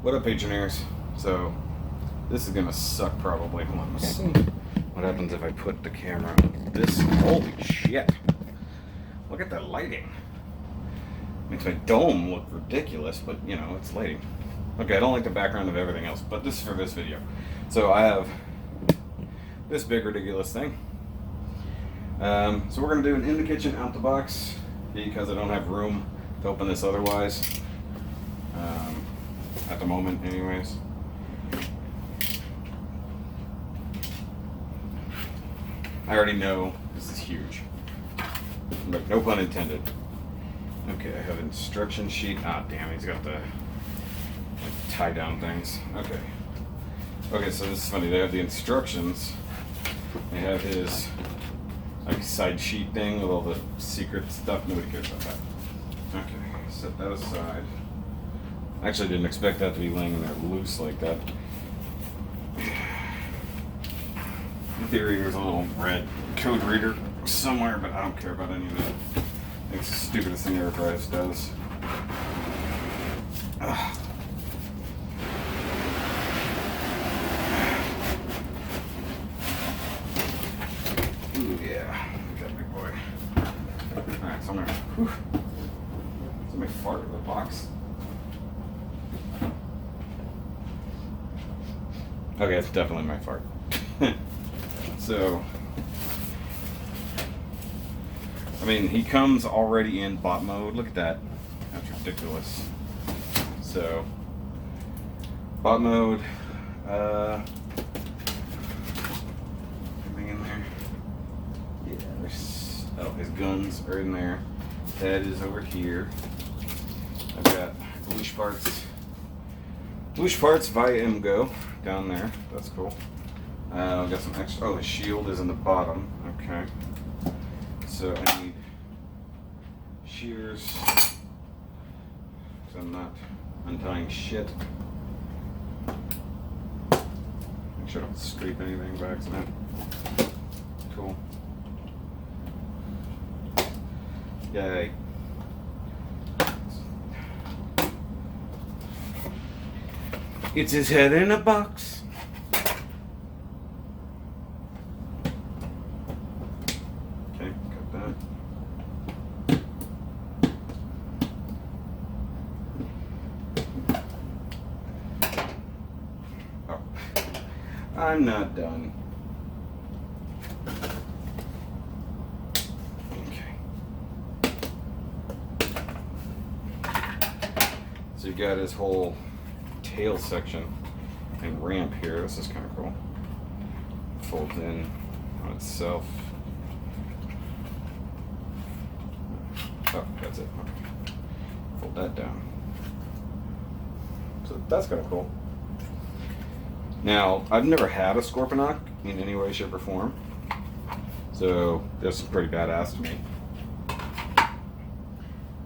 What up, Patreoners? So, this is gonna suck probably. Hold on, let's see what happens if I put the camera on this. Holy shit! Look at the lighting. Makes my dome look ridiculous, but you know, it's lighting. Okay, I don't like the background of everything else, but this is for this video. So I have this big ridiculous thing. So we're gonna do an in the kitchen, out the box, because I don't have room to open this otherwise. At the moment, anyways. I already know this is huge, but no pun intended. Okay, I have instruction sheet. Ah, damn, he's got the like, tie down things. Okay. Okay, so this is funny. They have the instructions. They have his like side sheet thing with all the secret stuff. Nobody cares about that. Okay, set that aside. I actually didn't expect that to be laying there loose like that. In theory, there's a little red code reader somewhere, but I don't care about any of that. It's the stupidest thing EARTHRISE does. Ugh. Ooh, yeah. Look at that big boy. Alright, so I'm gonna. Whew. Somebody farted in the box. Okay, it's definitely my fart. So, I mean, he comes already in bot mode. Look at that. That's ridiculous. So, bot mode. Anything in there? Yeah, there's. Oh, his guns are in there. Head is over here. I've got leash parts. Leash parts via MGO down there. That's cool. I've got some extra. Oh, the shield is in the bottom. Okay. So I need shears. So I'm not untying shit. Make sure I don't scrape anything by accident. Cool. Yay. It's his head in a box. Okay, got that. Oh, I'm not done. Okay. So you got his whole tail section and ramp here. This is kind of cool. Folds in on itself. Oh, that's it. Okay. Fold that down. So that's kind of cool. Now, I've never had a Scorponok in any way, shape, or form. So this is pretty badass to me.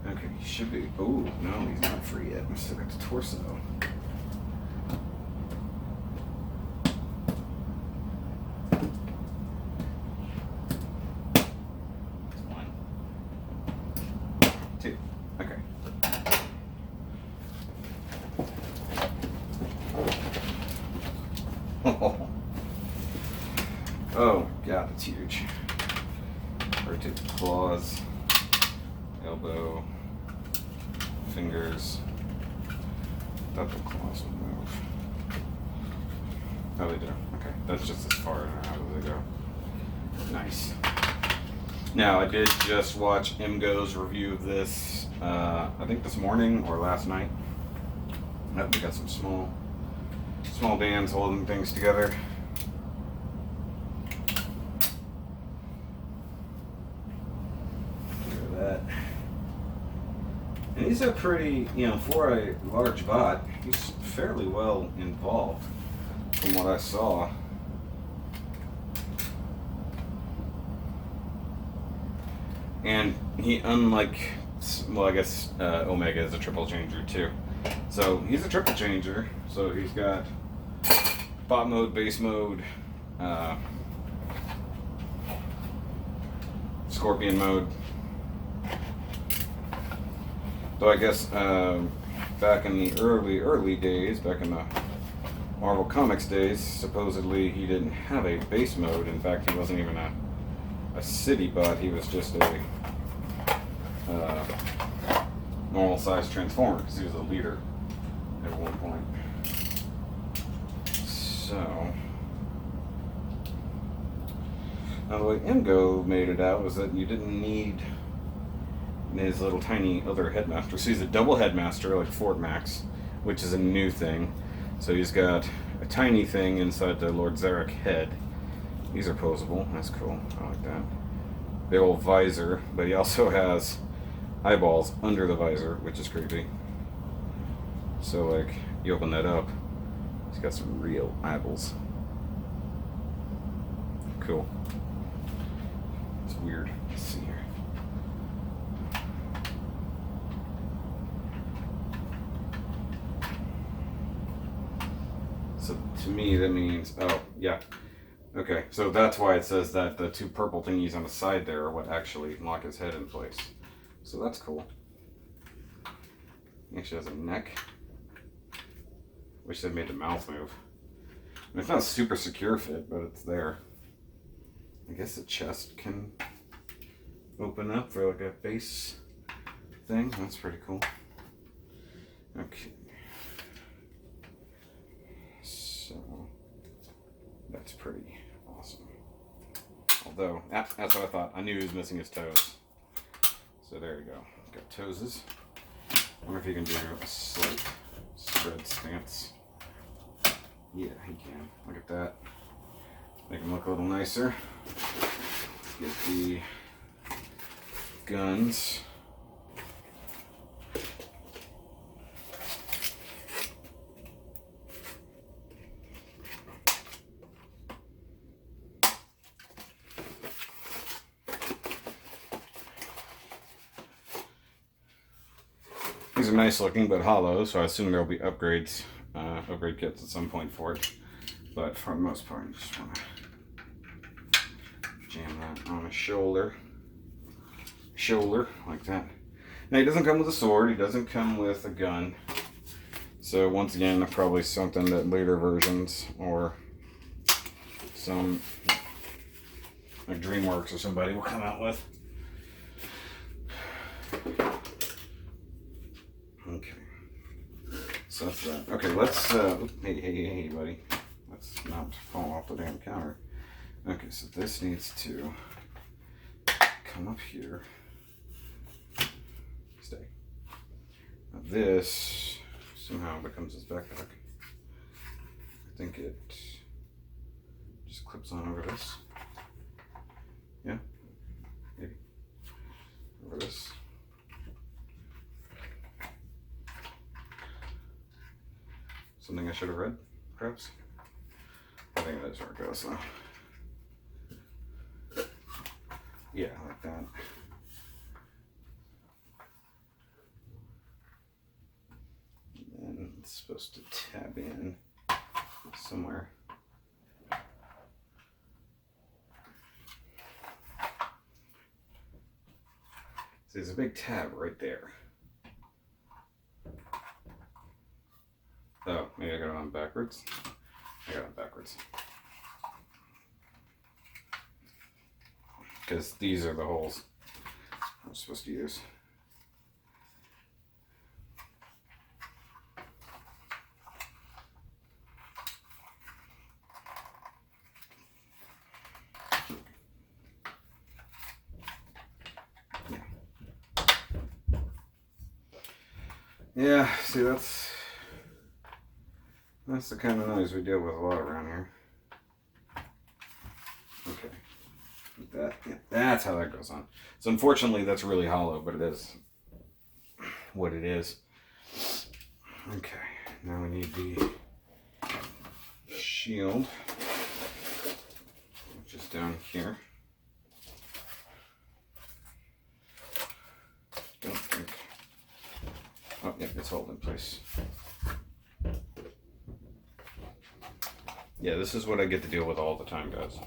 Okay, he should be. Oh, no, he's not free yet. I still got the torso. Two. Okay. Oh god, it's huge. Rotate the claws, elbow, fingers. Thought the claws would move. Oh, they do. Okay, that's just as far out as they go. Nice. Now, I did just watch MGO's review of this, I think this morning or last night. We got some small bands holding things together. Look at that. And he's a pretty, you know, for a large bot, he's fairly well involved from what I saw. And he, unlike, well, I guess Omega is a triple changer too. So he's a triple changer. So he's got bot mode, base mode, scorpion mode. So I guess back in the early days, back in the Marvel Comics days, supposedly he didn't have a base mode. In fact, he wasn't even a city bot. He was just a normal sized transformer because he was a leader at one point. So now the way Ingo made it out was that you didn't need his little tiny other headmaster. So he's a double headmaster like Fort Max, which is a new thing. So he's got a tiny thing inside the Lord Zarek head. These are posable. That's cool. I like that. Big old visor, but he also has eyeballs under the visor, which is creepy. So like you open that up, he's got some real eyeballs. Cool. It's weird. Let's see here. So to me that means, oh yeah, okay, so that's why it says that the two purple thingies on the side there are what actually lock his head in place. So that's cool. He actually has a neck. Wish they'd made the mouth move. I mean, it's not a super secure fit, but it's there. I guess the chest can open up for like a base thing. That's pretty cool. Okay. So that's pretty awesome. Although, that's what I thought. I knew he was missing his toes. So there you go. Got toeses. I wonder if he can do a slight spread stance. Yeah, he can. Look at that. Make him look a little nicer. Let's get the guns. These are nice looking, but hollow, so I assume there'll be upgrades, upgrade kits at some point for it. But for the most part, I just want to jam that on a shoulder. Like that. Now, he doesn't come with a sword, he doesn't come with a gun. So once again, probably something that later versions or some, like DreamWorks or somebody will come out with. Okay, so that's that. Okay, let's, hey, buddy. Let's not fall off the damn counter. Okay, so this needs to come up here. Stay. Now this somehow becomes his backpack. I think it just clips on over this. Yeah, maybe. Over this. Something I should have read, perhaps? I think that's where it goes, though. Yeah, like that. And then it's supposed to tab in somewhere. See, there's a big tab right there. Oh, maybe I got it on backwards. I got it backwards. Because these are the holes I'm supposed to use. Yeah, see that's the kind of noise we deal with a lot around here. Okay. That, yeah, that's how that goes on. So unfortunately that's really hollow, but it is what it is. Okay, now we need the shield, which is down here. Don't think. Oh, yeah, it's holding in place. Yeah, this is what I get to deal with all the time, guys.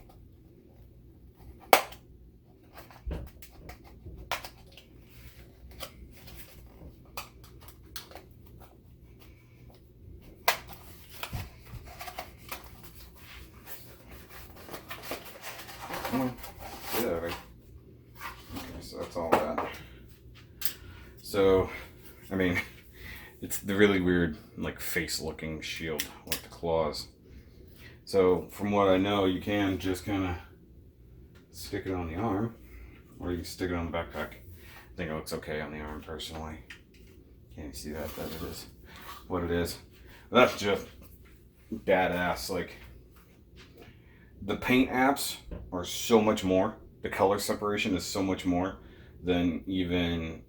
Come on. Get out of here. Okay, so that's all that. So, I mean, it's the really weird, like, face-looking shield with the claws. So, from what I know, you can just kind of stick it on the arm, or you can stick it on the backpack. I think it looks okay on the arm, personally. Can't you see that? That it is what it is. That's just badass. Like, the paint apps are so much more. The color separation is so much more than even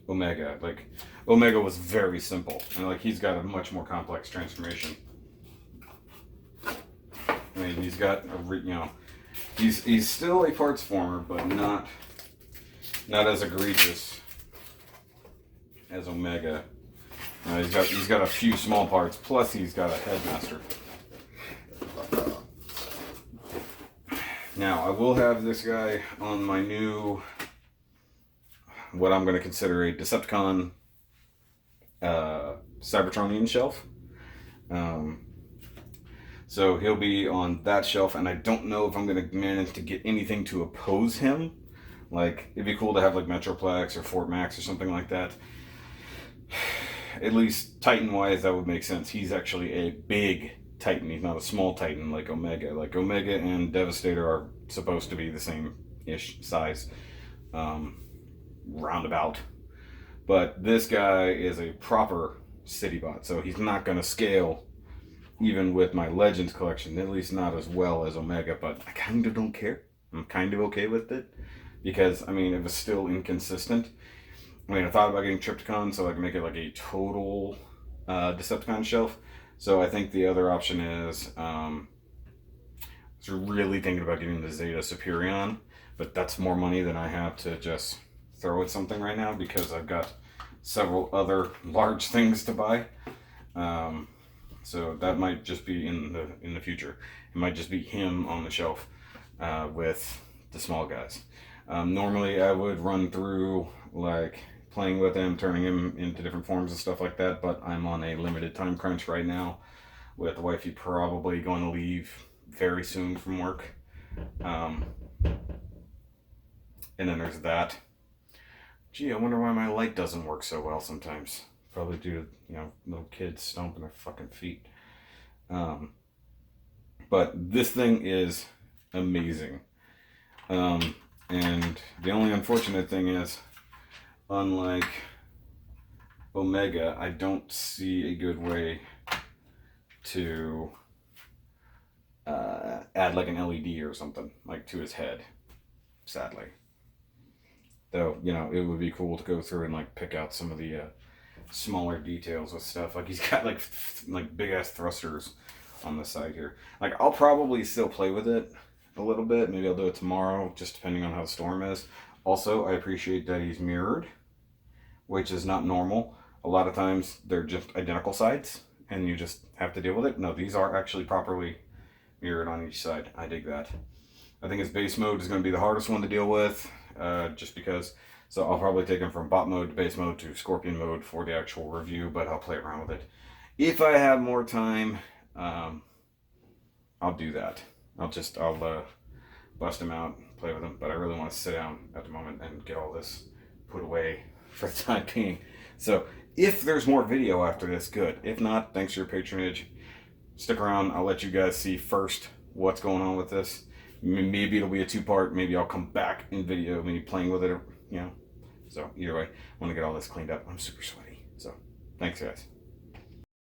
Omega. Like, Omega was very simple, and like he's got a much more complex transformation. I mean, he's got a he's still a parts former, but not as egregious as Omega. He's got a few small parts, plus he's got a headmaster. Now, I will have this guy on my new, what I'm going to consider a Decepticon Cybertronian shelf. So he'll be on that shelf, and I don't know if I'm going to manage to get anything to oppose him. Like, it'd be cool to have like Metroplex or Fort Max or something like that. At least Titan-wise, that would make sense. He's actually a big Titan. He's not a small Titan like Omega. Like, Omega and Devastator are supposed to be the same-ish size, roundabout. But this guy is a proper city bot, so he's not going to scale even with my Legends collection, at least not as well as Omega, but I kind of don't care. I'm kind of okay with it, because, I mean, it was still inconsistent. I mean, I thought about getting Trypticon so I can make it like a total Decepticon shelf. So I think the other option is, I was really thinking about getting the Zeta Superion, but that's more money than I have to just throw at something right now, because I've got several other large things to buy. So that might just be in the future. It might just be him on the shelf with the small guys. Normally I would run through like playing with him, turning him into different forms and stuff like that, but I'm on a limited time crunch right now, with the wifey probably going to leave very soon from work. And then there's that. Gee, I wonder why my light doesn't work so well sometimes. Probably due to, little kids stomping their fucking feet. But this thing is amazing. And the only unfortunate thing is, unlike Omega, I don't see a good way to add like an LED or something like to his head, sadly. Though, it would be cool to go through and like pick out some of the smaller details with stuff. Like, he's got like big ass thrusters on the side here. Like, I'll probably still play with it a little bit. Maybe I'll do it tomorrow, just depending on how the storm is. Also, I appreciate that he's mirrored, which is not normal. A lot of times they're just identical sides and you just have to deal with it. No, these are actually properly mirrored on each side. I dig that. I think his base mode is going to be the hardest one to deal with, just because. So I'll probably take him from bot mode to base mode to scorpion mode for the actual review, but I'll play around with it. If I have more time, I'll do that. I'll bust him out, play with him, but I really want to sit down at the moment and get all this put away for the time being. So if there's more video after this, good. If not, thanks for your patronage. Stick around. I'll let you guys see first what's going on with this. Maybe it'll be a two-part. Maybe I'll come back in video, maybe playing with it, So either way, I want to get all this cleaned up. I'm super sweaty. So thanks, guys.